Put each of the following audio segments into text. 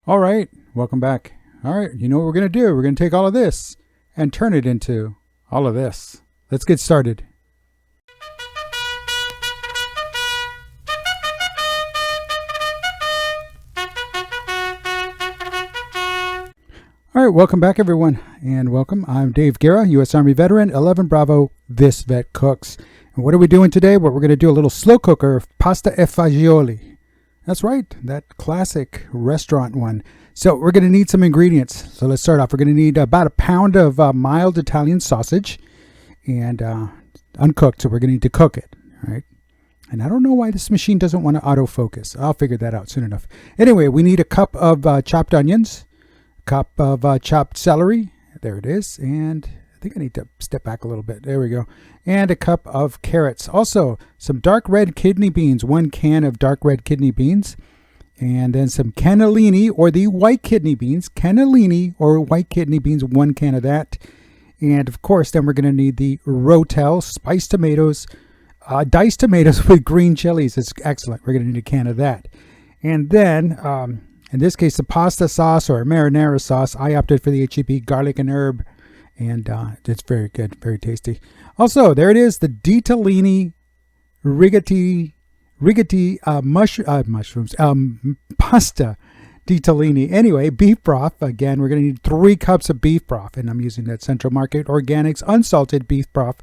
All right, welcome back. All right, you know what we're going to do? We're going to take all of this and turn it into all of this. Let's get started. All right, welcome back, everyone, and welcome. I'm Dave Guerra, U.S. Army veteran, 11 Bravo, This Vet Cooks. And what are we doing today? Well, we're going to do a little slow cooker of Pasta E Fagioli. That's right, that classic restaurant one. So we're going to need some ingredients. So let's start off. We're going to need about a pound of mild Italian sausage and uncooked. So we're going to need to cook it, all right? And I don't know why this machine doesn't want to autofocus. I'll figure that out soon enough. Anyway, we need a cup of chopped onions, a cup of chopped celery. There it is. And I think I need to step back a little bit. There we go. And a cup of carrots. Also, some dark red kidney beans, 1 can of dark red kidney beans. And then some cannellini, or the white kidney beans. Cannellini, or white kidney beans, 1 can of that. And of course, then we're going to need the ROTEL, spiced tomatoes, diced tomatoes with green chilies. It's excellent. We're going to need a can of that. And then, in this case, the pasta sauce or marinara sauce. I opted for the HEB garlic and herb. And it's very good, very tasty. Also, there it is, the DITALINI rigati mushrooms, pasta DITALINI. Anyway, beef broth. Again, we're going to need 3 cups of beef broth. And I'm using that Central Market Organics unsalted beef broth.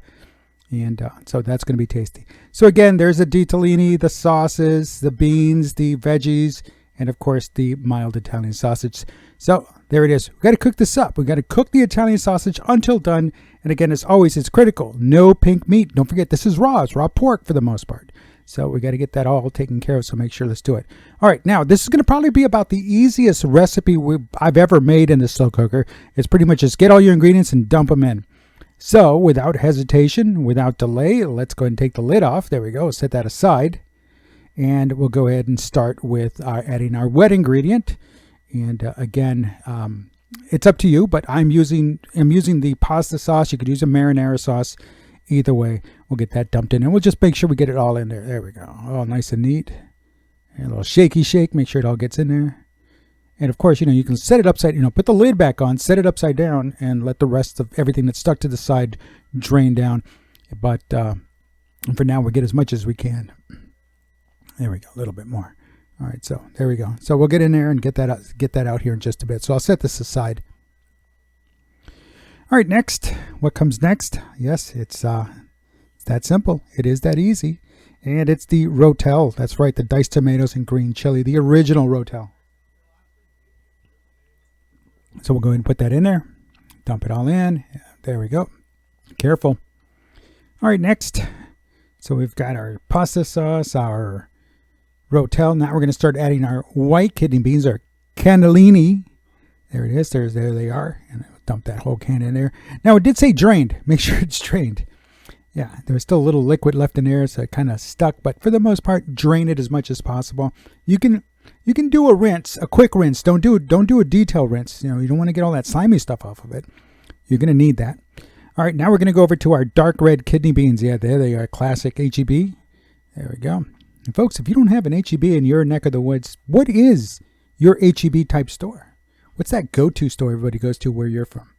And so that's going to be tasty. So again, there's the DITALINI, the sauces, the beans, the veggies, and of course the mild Italian sausage. So there it is. We got to cook this up. We got to cook the Italian sausage until done. And again, as always, it's critical. No pink meat. Don't forget, this is raw. It's raw pork for the most part. So we got to get that all taken care of. So make sure, let's do it. All right. Now, this is going to probably be about the easiest recipe I've ever made in the slow cooker. It's pretty much just get all your ingredients and dump them in. So without hesitation, without delay, let's go ahead and take the lid off. There we go. Set that aside. And we'll go ahead and start with adding our wet ingredient. And again, it's up to you, but I'm using the pasta sauce. You could use a marinara sauce. Either way, we'll get that dumped in, and we'll just make sure we get it all in there. There we go. Oh, nice and neat. And a little shaky shake. Make sure it all gets in there. And of course, you can set it upside. Put the lid back on, set it upside down, and let the rest of everything that's stuck to the side drain down. But for now, we'll get as much as we can. There we go. A little bit more. All right, so there we go. So we'll get in there and get that out here in just a bit. So I'll set this aside. All right, next. What comes next? Yes, it's that simple. It is that easy. And it's the ROTEL. That's right, the diced tomatoes and green chili, the original ROTEL. So we'll go ahead and put that in there. Dump it all in. There we go. Careful. All right, next. So we've got our pasta sauce, our ROTEL. Now we're going to start adding our white kidney beans, our cannellini. There it is. There they are. And I'll dump that whole can in there. Now it did say drained. Make sure it's drained. Yeah, there's still a litlittle liquid left in there, so it kind of stuck. But for the most part, drain it as much as possible. You can do a rinse, a quick rinse. Don't do a detailed rinse. You don't want to get all that slimy stuff off of it. You're going to need that. All right, now we're going to go over to our dark red kidney beans. Yeah, there they are, classic HEB. There we go. And folks, if you don't have an HEB in your neck of the woods, what is your HEB type store? What's that go-to store everybody goes to where you're from?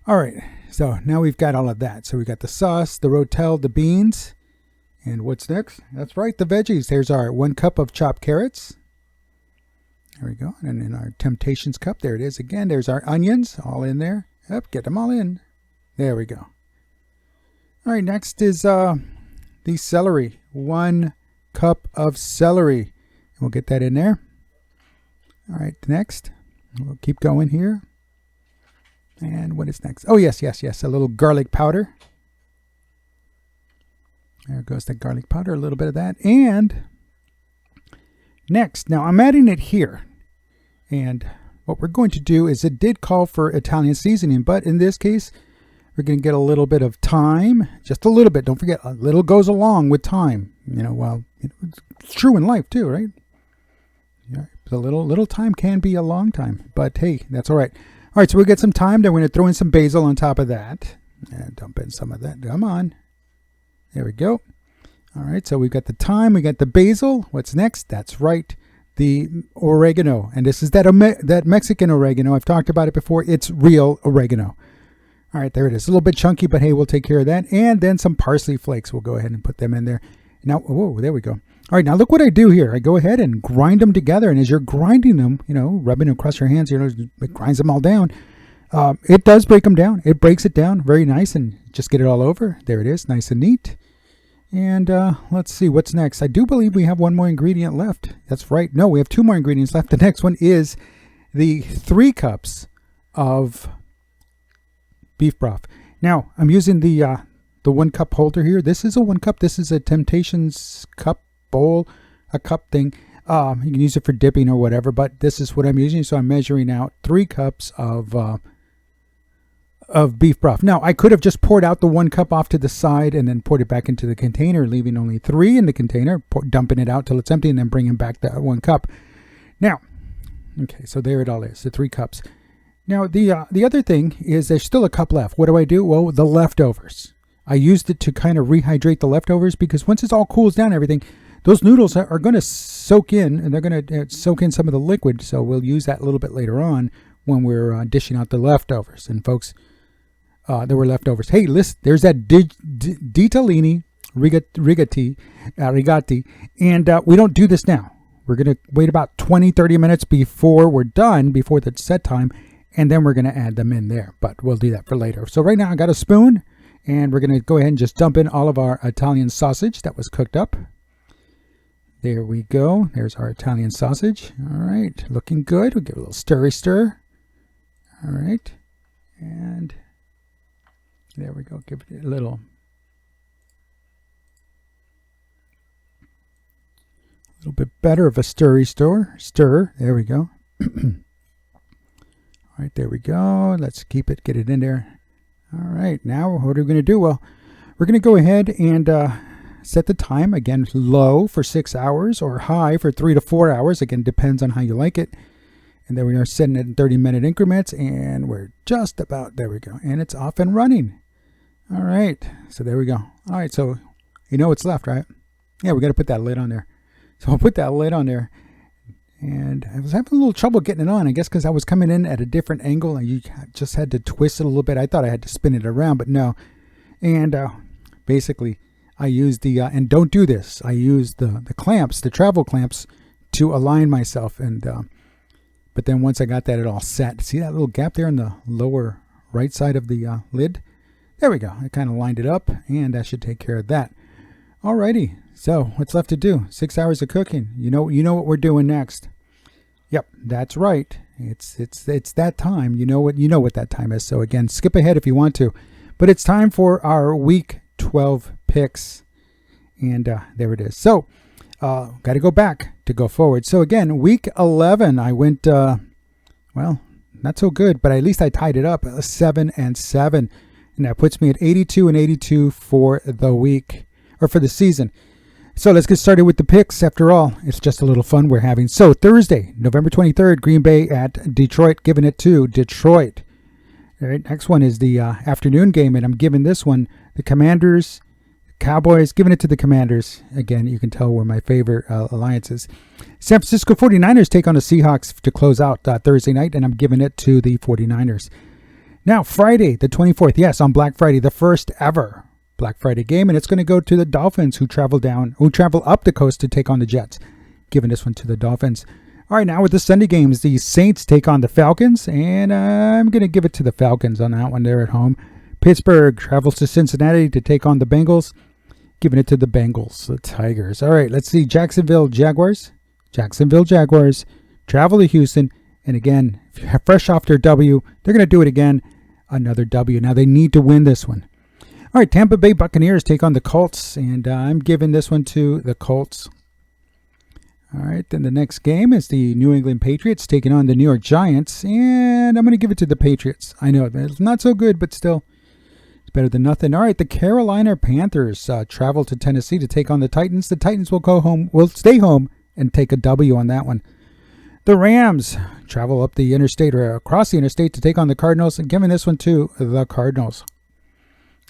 All right, so now we've got all of that. So we've got the sauce, the ROTEL, the beans. And what's next? That's right, the veggies. There's our 1 cup of chopped carrots. There we go. And in our Temptations cup, there it is again. There's our onions all in there. Yep, get them all in. There we go. All right, next is the celery. 1 cup of celery. And we'll get that in there. All right, next. We'll keep going here. And what is next? Oh, yes. A little garlic powder. There goes the garlic powder, a little bit of that. And next, now I'm adding it here. And what we're going to do is, it did call for Italian seasoning, but in this case, we're going to get a little bit of thyme, just a little bit. Don't forget, a little goes along with thyme. It's true in life too, right? Yeah, a little time can be a long time, but hey, that's all right. All right, so we'll get some thyme. Then we're going to throw in some basil on top of that. And dump in some of that. Come on. There we go. All right, so we've got the thyme, we got the basil. What's next? That's right, the oregano. And this is that Mexican oregano. I've talked about it before. It's real oregano. All right, there it is. A little bit chunky, but hey, we'll take care of that. And then some parsley flakes. We'll go ahead and put them in there. Now, whoa, there we go. All right, now look what I do here. I go ahead and grind them together. And as you're grinding them, rubbing them across your hands, it grinds them all down. It does break them down. It breaks it down very nice, and just get it all over. There it is, nice and neat. And let's see what's next. I do believe we have one more ingredient left. That's right. No, we have two more ingredients left. The next one is the 3 cups of beef broth. Now, I'm using the 1 cup holder here. This is a 1 cup. This is a Temptations cup bowl, a cup thing. You can use it for dipping or whatever, but this is what I'm using. So I'm measuring out 3 cups of beef broth. Now, I could have just poured out the 1 cup off to the side and then poured it back into the container, leaving only 3 in the container, dumping it out till it's empty, and then bringing back that 1 cup. Now, okay, so there it all is, the 3 cups. Now, the other thing is there's still a cup left. What do? Well, the leftovers. I used it to kind of rehydrate the leftovers, because once it all cools down, everything, those noodles are going to soak in, and they're going to soak in some of the liquid. So we'll use that a little bit later on when we're dishing out the leftovers. And folks, there were leftovers. Hey, listen, there's that DITALINI rigati, and we don't do this now. We're going to wait about 20-30 minutes before we're done, before the set time, and then we're going to add them in there. But we'll do that for later. So right now I got a spoon, and we're going to go ahead and just dump in all of our Italian sausage that was cooked up. There we go. There's our Italian sausage. All right, looking good. We'll give it a little stir. All right, and there we go. Give it a little bit better of a stir. There we go. All right, there we go. Let's get it in there. All right, now what are we going to do? Well, we're going to go ahead and set the time, again, low for 6 hours or high for 3 to 4 hours. Again, depends on how you like it. And then we are setting it in 30-minute increments, and we're just about, there we go. And it's off and running. All right, so there we go. All right, so you know what's left, right? Yeah, we got to put that lid on there. So I'll put that lid on there. And I was having a little trouble getting it on, I guess, because I was coming in at a different angle, and you just had to twist it a little bit. I thought I had to spin it around, but no. And basically, I used and don't do this, I used the clamps, the travel clamps, to align myself. And but then once I got that it all set, see that little gap there in the lower right side of the lid? There we go. I kind of lined it up, and that should take care of that. Alrighty, so what's left to do? 6 hours of cooking. You know what we're doing next. Yep, that's right. It's that time. You know what that time is. So again, skip ahead if you want to, but it's time for our week 12 picks, and there it is. So got to go back to go forward. So again, week 11, I went well, not so good, but at least I tied it up 7-7, and that puts me at 82-82 for the week, or for the season. So let's get started with the picks. After all, it's just a little fun we're having. So Thursday, November 23rd, Green Bay at Detroit, giving it to Detroit. All right, next one is the afternoon game, and I'm giving this one the Commanders, Cowboys, giving it to the Commanders. Again, you can tell where my favorite alliances. San Francisco 49ers take on the Seahawks to close out Thursday night, and I'm giving it to the 49ers. Now, Friday, the 24th, yes, on Black Friday, the first ever Black Friday game, and it's going to go to the Dolphins, who travel up the coast to take on the Jets. Giving this one to the Dolphins. All right, now with the Sunday games, the Saints take on the Falcons, and I'm going to give it to the Falcons on that one. They're at home. Pittsburgh travels to Cincinnati to take on the Bengals. Giving it to the Bengals, the Tigers. All right, let's see. Jacksonville Jaguars travel to Houston, and again, fresh off their W, they're going to do it again. Another W. Now they need to win this one. All right, Tampa Bay Buccaneers take on the Colts, and I'm giving this one to the Colts. All right, then the next game is the New England Patriots taking on the New York Giants, and I'm going to give it to the Patriots. I know it's not so good, but still, it's better than nothing. All right, the Carolina Panthers travel to Tennessee to take on the Titans. The Titans will stay home and take a W on that one. The Rams travel up the interstate or across the interstate to take on the Cardinals, and giving this one to the Cardinals.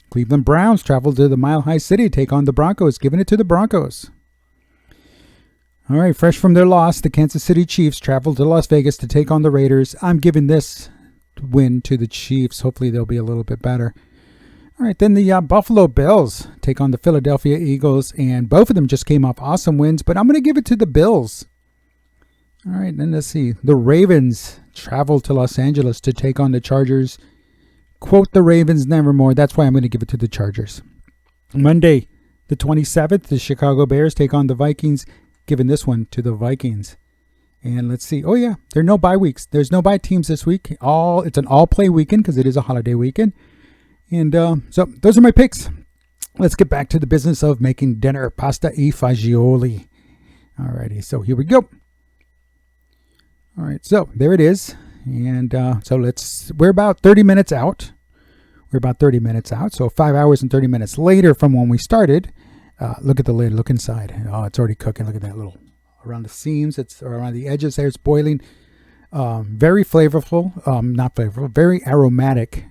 Cleveland Browns travel to the Mile High City to take on the Broncos, giving it to the Broncos. All right, fresh from their loss, the Kansas City Chiefs traveled to Las Vegas to take on the Raiders. I'm giving this win to the Chiefs. Hopefully they'll be a little bit better. All right, then the Buffalo Bills take on the Philadelphia Eagles, and both of them just came off awesome wins, but I'm going to give it to the Bills. All right, then let's see. The Ravens travel to Los Angeles to take on the Chargers. Quote the Ravens nevermore. That's why I'm going to give it to the Chargers. Monday, the 27th, the Chicago Bears take on the Vikings. Giving this one to the Vikings. And let's see. Oh, yeah, there are no bye weeks. There's no bye teams this week. It's an all-play weekend because it is a holiday weekend. And so those are my picks. Let's get back to the business of making dinner. Pasta E Fagioli. All righty, so here we go. All right, so there it is. And we're about 30 minutes out. So 5 hours and 30 minutes later from when we started. Look at the lid. Look inside. Oh, it's already cooking. Look at that little around the seams. It's around the edges there. It's boiling. Very flavorful. Not flavorful. Very aromatic.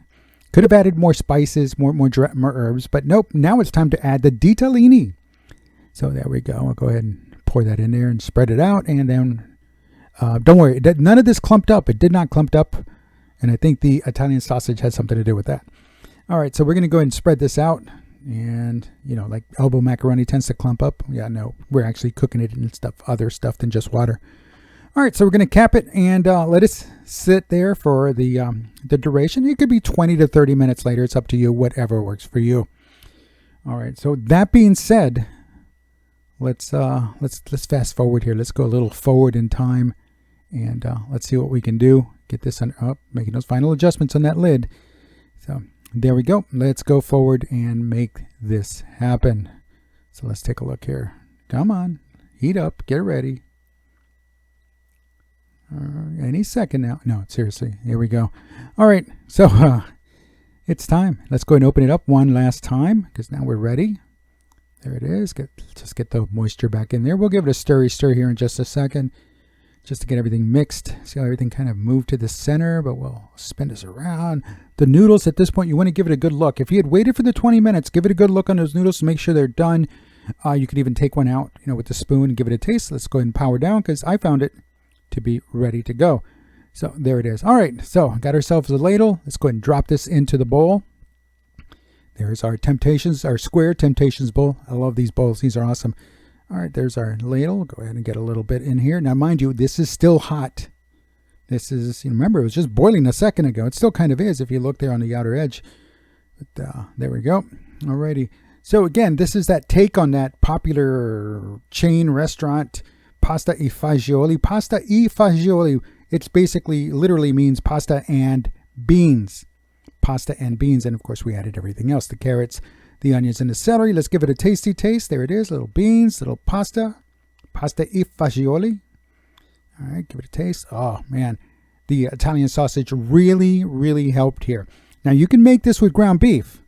Could have added more spices, more herbs, but nope. Now it's time to add the DITALINI. So there we go. I'll go ahead and pour that in there and spread it out. And then don't worry. None of this clumped up. It did not clump up. And I think the Italian sausage had something to do with that. All right. So we're going to go ahead and spread this out. And, like elbow macaroni tends to clump up. Yeah, no, we're actually cooking it in other stuff than just water. All right, so we're going to cap it and let it sit there for the duration. It could be 20 to 30 minutes later. It's up to you, whatever works for you. All right, so that being said, let's fast forward here. Let's go a little forward in time, and let's see what we can do. Get this up, making those final adjustments on that lid. So there we go. Let's go forward and make this happen. So let's take a look here. Come on, heat up, get ready. Any second now. No, seriously, here we go. All right, so it's time. Let's go ahead and open it up one last time because now we're ready. There it is. Just get the moisture back in there. We'll give it a stir here in just a second just to get everything mixed. See how everything kind of moved to the center, but we'll spin this around. The noodles at this point, you want to give it a good look. If you had waited for the 20 minutes, give it a good look on those noodles to make sure they're done. You could even take one out, with the spoon and give it a taste. Let's go ahead and power down because I found it to be ready to go. So there it is. All right, so got ourselves a ladle. Let's go ahead and drop this into the bowl. There's our square Temptations bowl. I love these bowls. These are awesome. All right, there's our ladle. Go ahead and get a little bit in here. Now, mind you, this is still hot. This is, remember, it was just boiling a second ago. It still kind of is if you look there on the outer edge. But there we go. All righty. So again, this is that take on that popular chain restaurant, Pasta E Fagioli. Pasta E Fagioli. It's basically literally means pasta and beans. Pasta and beans. And of course, we added everything else, the carrots, the onions, and the celery. Let's give it a tasty taste. There it is. Little beans, little pasta. Pasta E Fagioli. All right, give it a taste. Oh, man. The Italian sausage really, really helped here. Now, you can make this with ground beef,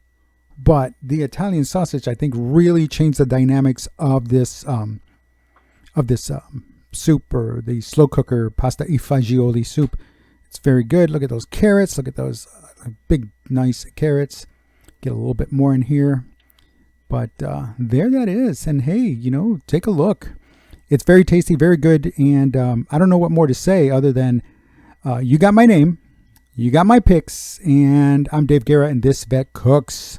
but the Italian sausage, I think, really changed the dynamics of this soup, or the slow cooker Pasta E Fagioli soup. It's very good. Look at those carrots. Look at those big, nice carrots. Get a little bit more in here. But there that is. And hey, take a look. It's very tasty, very good. And I don't know what more to say other than you got my name, you got my picks, and I'm Dave Guerra, and this vet cooks.